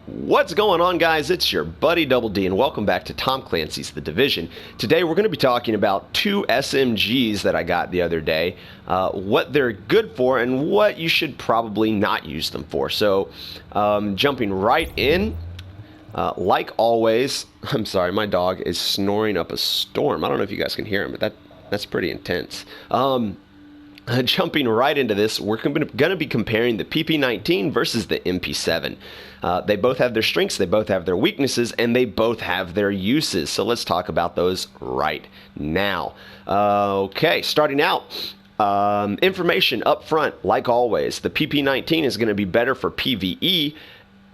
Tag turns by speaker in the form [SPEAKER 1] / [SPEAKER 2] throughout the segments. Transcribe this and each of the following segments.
[SPEAKER 1] What's going on, guys? It's your buddy Double D, and welcome back to Tom Clancy's The Division. Today we're going to be talking about two SMGs that I got the other day, what they're good for and what you should probably not use them for. So jumping right in, like always, I'm sorry, my dog is snoring up a storm. I don't know if you guys can hear him, but that's pretty intense. Jumping right into this, we're going to be comparing the PP-19 versus the MP7. They both have their strengths, they both have their weaknesses, and they both have their uses. So let's talk about those right now. Okay, starting out, information up front, like always. The PP-19 is going to be better for PvE,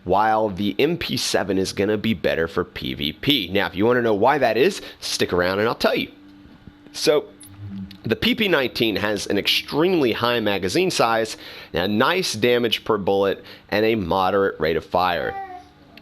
[SPEAKER 1] while the MP7 is going to be better for PvP. Now, if you want to know why that is, stick around and I'll tell you. So, the PP-19 has an extremely high magazine size, a nice damage per bullet, and a moderate rate of fire.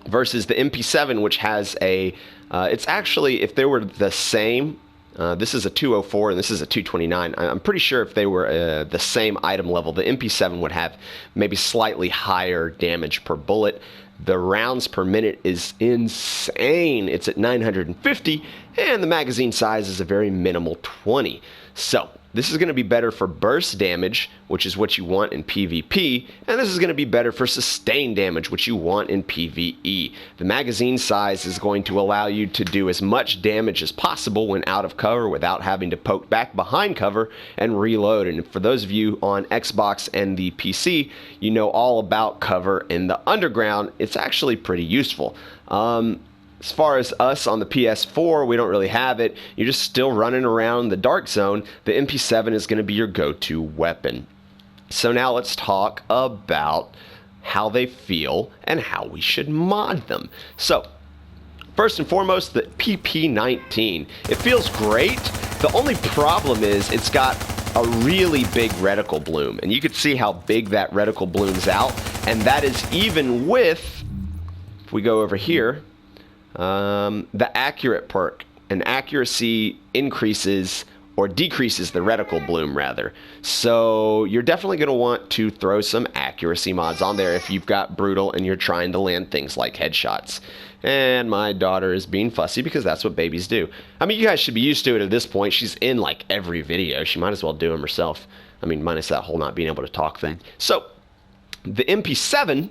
[SPEAKER 1] Versus the MP7, which has a, it's actually, if they were the same, this is a 204 and this is a 229. I'm pretty sure if they were the same item level, the MP7 would have maybe slightly higher damage per bullet. The rounds per minute is insane. It's at 950, and the magazine size is a very minimal 20. So, this is going to be better for burst damage, which is what you want in PvP, and this is going to be better for sustained damage, which you want in PvE. The magazine size is going to allow you to do as much damage as possible when out of cover without having to poke back behind cover and reload. And for those of you on Xbox and the PC, you know all about cover in the underground. It's actually pretty useful. As far as us on the PS4, we don't really have it. You're just still running around the dark zone. The MP7 is going to be your go-to weapon. So now let's talk about how they feel and how we should mod them. So, first and foremost, the PP-19. It feels great. The only problem is it's got a really big reticle bloom. And you can see how big that reticle blooms out. And that is even with, if we go over here, the accurate perk, and accuracy increases or decreases the reticle bloom rather. So you're definitely going to want to throw some accuracy mods on there if you've got brutal and you're trying to land things like headshots. And my daughter is being fussy because that's what babies do. I mean, you guys should be used to it at this point. She's in like every video. She might as well do them herself. I mean, minus that whole not being able to talk thing. So the MP7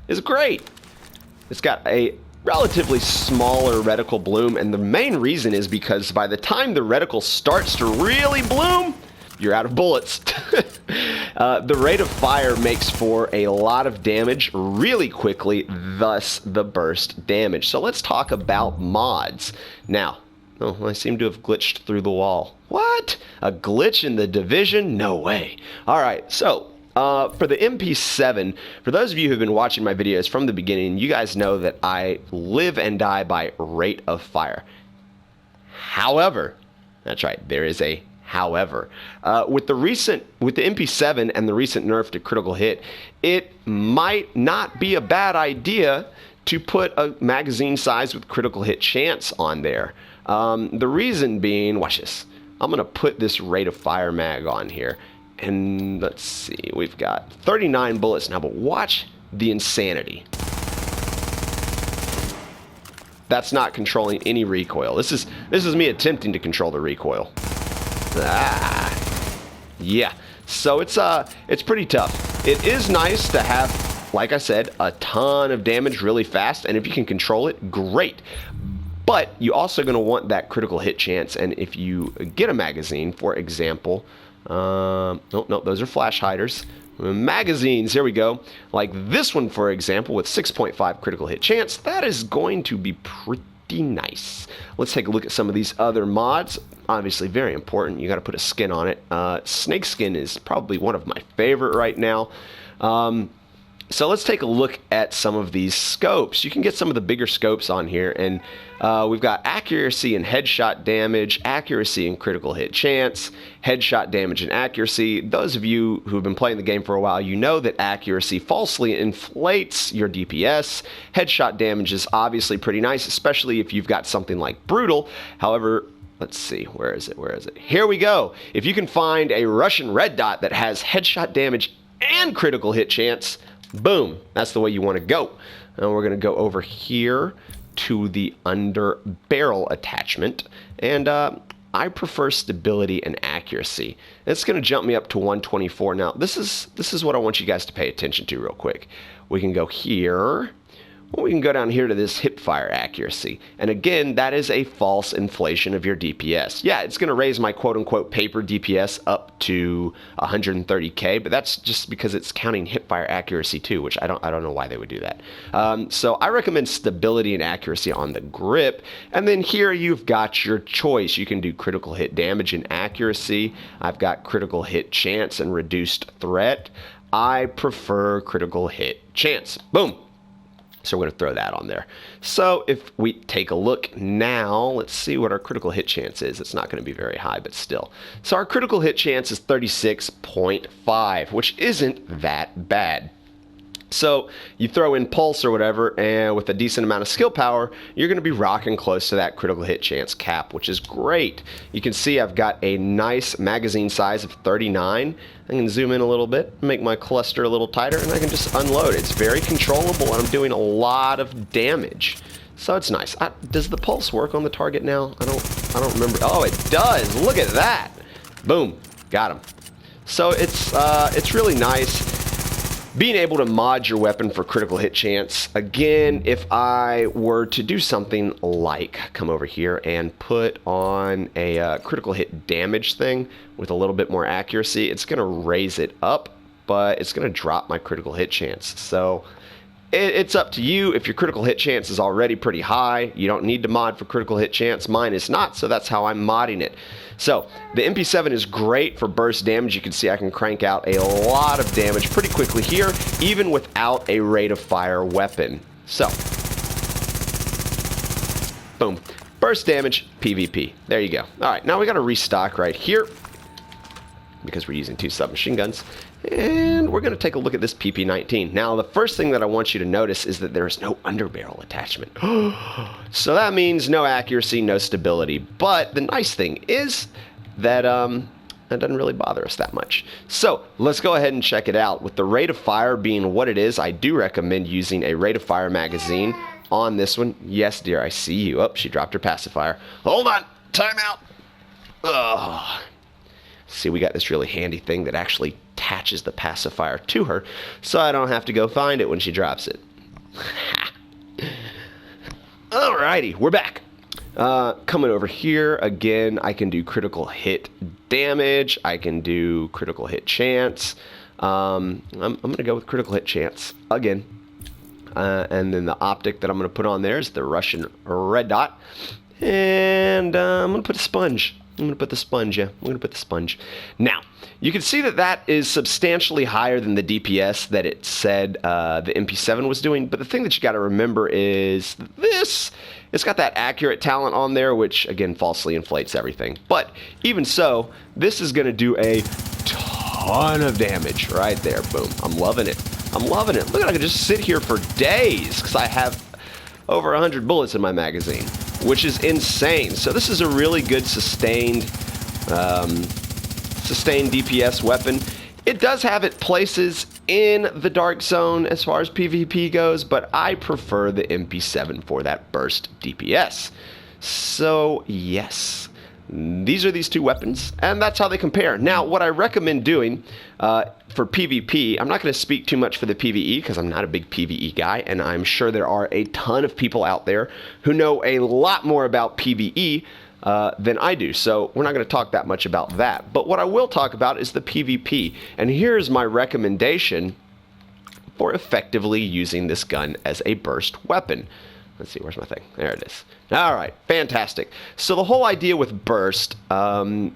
[SPEAKER 1] is great. It's got a relatively smaller reticle bloom, and the main reason is because by the time the reticle starts to really bloom, you're out of bullets. The rate of fire makes for a lot of damage really quickly, thus the burst damage. So let's talk about mods. Now, I seem to have glitched through the wall. What? A glitch in the Division? No way. Alright, so for the MP7, for those of you who've been watching my videos from the beginning, you guys know that I live and die by rate of fire. However, that's right, there is a however. With the MP7 and the recent nerf to critical hit, it might not be a bad idea to put a magazine size with critical hit chance on there. The reason being, watch this. I'm going to put this rate of fire mag on here. And let's see, we've got 39 bullets now, but watch the insanity. That's not controlling any recoil. This is me attempting to control the recoil. Yeah. So it's pretty tough. It is nice to have, like I said, a ton of damage really fast, and if you can control it, great. But you also going to want that critical hit chance, and if you get a magazine, for example, no, those are flash hiders. Magazines, here we go. Like this one, for example, with 6.5 critical hit chance, that is going to be pretty nice. Let's take a look at some of these other mods. Obviously, very important. You got to put a skin on it. Snake skin is probably one of my favorite right now. So let's take a look at some of these scopes. You can get some of the bigger scopes on here, and we've got accuracy and headshot damage, accuracy and critical hit chance, headshot damage and accuracy. Those of you who have been playing the game for a while, you know that accuracy falsely inflates your DPS. Headshot damage is obviously pretty nice, especially if you've got something like brutal. However, let's see, where is it? Here we go. If you can find a Russian red dot that has headshot damage and critical hit chance, Boom. That's the way you want to go. And we're going to go over here to the under barrel attachment. And I prefer stability and accuracy. It's going to jump me up to 124. Now, this is what I want you guys to pay attention to real quick. We can go here. We can go down here to this hip fire accuracy. And again, that is a false inflation of your DPS. Yeah, it's going to raise my quote-unquote paper DPS up to 130k, but that's just because it's counting hip fire accuracy too, which I don't know why they would do that. So I recommend stability and accuracy on the grip. And then here you've got your choice. You can do critical hit damage and accuracy. I've got critical hit chance and reduced threat. I prefer critical hit chance. Boom. So we're going to throw that on there. So if we take a look now, let's see what our critical hit chance is. It's not going to be very high, but still. So our critical hit chance is 36.5, which isn't that bad. So you throw in pulse or whatever, and with a decent amount of skill power, you're going to be rocking close to that critical hit chance cap, which is great. You can see I've got a nice magazine size of 39. I can zoom in a little bit, make my cluster a little tighter, and I can just unload. It's very controllable, and I'm doing a lot of damage. So it's nice. Does the pulse work on the target now? I don't remember. Oh, it does. Look at that. Boom. Got him. So it's really nice. Being able to mod your weapon for critical hit chance. Again, if I were to do something like come over here and put on a critical hit damage thing with a little bit more accuracy, it's going to raise it up, but it's going to drop my critical hit chance. So it's up to you. If your critical hit chance is already pretty high, you don't need to mod for critical hit chance. Mine is not, so that's how I'm modding it. So the MP7 is great for burst damage. You can see I can crank out a lot of damage pretty quickly here, even without a rate of fire weapon. So, boom. Burst damage, PvP. There you go. All right, now we got to restock right here because we're using 2 submachine guns. And we're going to take a look at this PP-19. Now, the first thing that I want you to notice is that there is no underbarrel attachment. So that means no accuracy, no stability. But the nice thing is that that doesn't really bother us that much. So let's go ahead and check it out. With the rate of fire being what it is, I do recommend using a rate of fire magazine on this one. Yes, dear, I see you. Oh, she dropped her pacifier. Hold on. Time out. Ugh. See, we got this really handy thing that actually attaches the pacifier to her, so I don't have to go find it when she drops it. Alrighty, we're back. Coming over here, again, I can do critical hit damage. I can do critical hit chance. I'm going to go with critical hit chance again. And then the optic that I'm going to put on there is the Russian red dot. And I'm going to put a sponge. I'm going to put the sponge, yeah. I'm going to put the sponge. Now, you can see that that is substantially higher than the DPS that it said the MP7 was doing. But the thing that you got to remember is this. It's got that accurate talent on there, which, again, falsely inflates everything. But even so, this is going to do a ton of damage right there. Boom. I'm loving it. I'm loving it. Look at it. I can just sit here for days because I have over 100 bullets in my magazine, which is insane. So this is a really good sustained DPS weapon. It does have its places in the dark zone as far as PvP goes, but I prefer the MP7 for that burst DPS. So yes, these are these two weapons, and that's how they compare. Now, what I recommend doing for PvP, I'm not going to speak too much for the PvE because I'm not a big PvE guy, and I'm sure there are a ton of people out there who know a lot more about PvE than I do, so we're not going to talk that much about that. But what I will talk about is the PvP, and here's my recommendation for effectively using this gun as a burst weapon. Let's see, where's my thing? There it is. All right, fantastic. So the whole idea with burst, over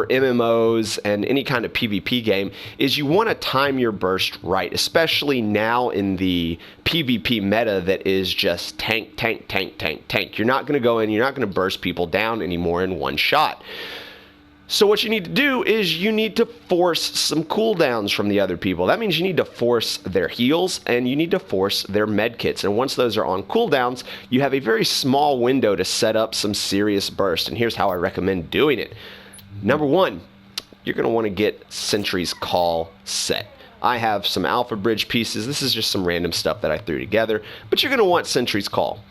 [SPEAKER 1] MMOs and any kind of PvP game is you want to time your burst right, especially now in the PvP meta that is just tank, tank, tank, tank, tank. You're not going to go in, you're not going to burst people down anymore in one shot. So what you need to do is you need to force some cooldowns from the other people. That means you need to force their heals and you need to force their medkits. And once those are on cooldowns, you have a very small window to set up some serious burst. And here's how I recommend doing it. Number one, you're going to want to get Sentry's Call set. I have some Alpha Bridge pieces. This is just some random stuff that I threw together, but you're going to want Sentry's Call.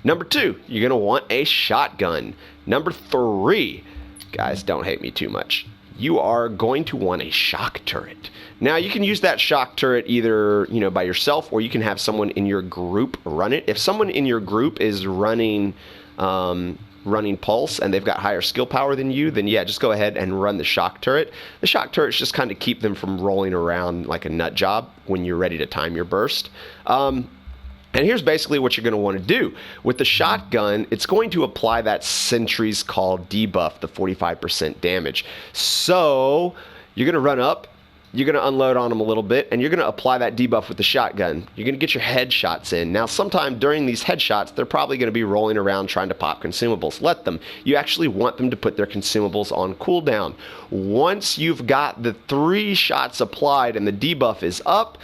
[SPEAKER 1] Number 2, you're going to want a shotgun. Number 3, guys, don't hate me too much, you are going to want a shock turret. Now, you can use that shock turret either, by yourself, or you can have someone in your group run it. If someone in your group is running Pulse and they've got higher skill power than you, then yeah, just go ahead and run the shock turret. The shock turrets just kind of keep them from rolling around like a nut job when you're ready to time your burst. And here's basically what you're going to want to do. With the shotgun, it's going to apply that Sentry's Call debuff, the 45% damage. So you're going to run up, you're going to unload on them a little bit, and you're going to apply that debuff with the shotgun. You're going to get your headshots in. Now, sometime during these headshots, they're probably going to be rolling around trying to pop consumables. Let them. You actually want them to put their consumables on cooldown. Once you've got the 3 shots applied and the debuff is up,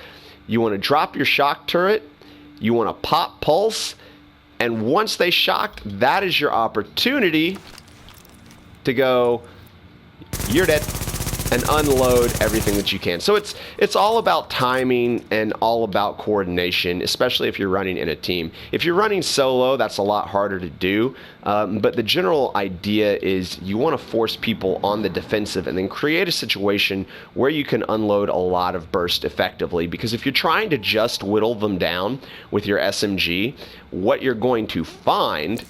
[SPEAKER 1] you want to drop your shock turret. You want to pop Pulse, and once they shocked, that is your opportunity to go, you're dead, and unload everything that you can. So it's all about timing and all about coordination, especially if you're running in a team. If you're running solo, that's a lot harder to do, but the general idea is you want to force people on the defensive and then create a situation where you can unload a lot of burst effectively, because if you're trying to just whittle them down with your SMG, what you're going to find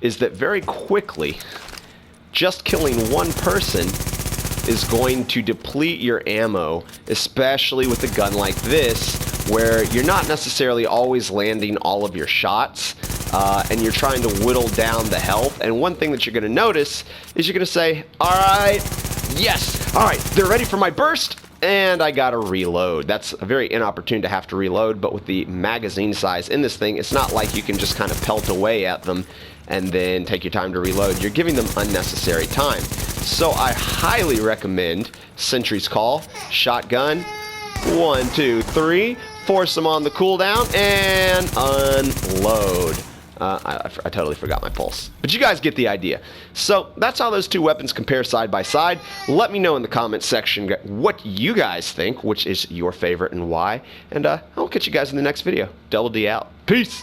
[SPEAKER 1] is that very quickly, just killing one person is going to deplete your ammo, especially with a gun like this, where you're not necessarily always landing all of your shots, and you're trying to whittle down the health. And one thing that you're going to notice is you're going to say, all right, yes, all right, they're ready for my burst, and I gotta reload. That's very inopportune to have to reload, but with the magazine size in this thing, it's not like you can just kind of pelt away at them and then take your time to reload. You're giving them unnecessary time. So I highly recommend Sentry's Call, shotgun, 1, 2, 3, force them on the cooldown, and unload. I totally forgot my pulse. But you guys get the idea. So that's how those 2 weapons compare side by side. Let me know in the comments section what you guys think, which is your favorite and why. And I'll catch you guys in the next video. Double D out. Peace!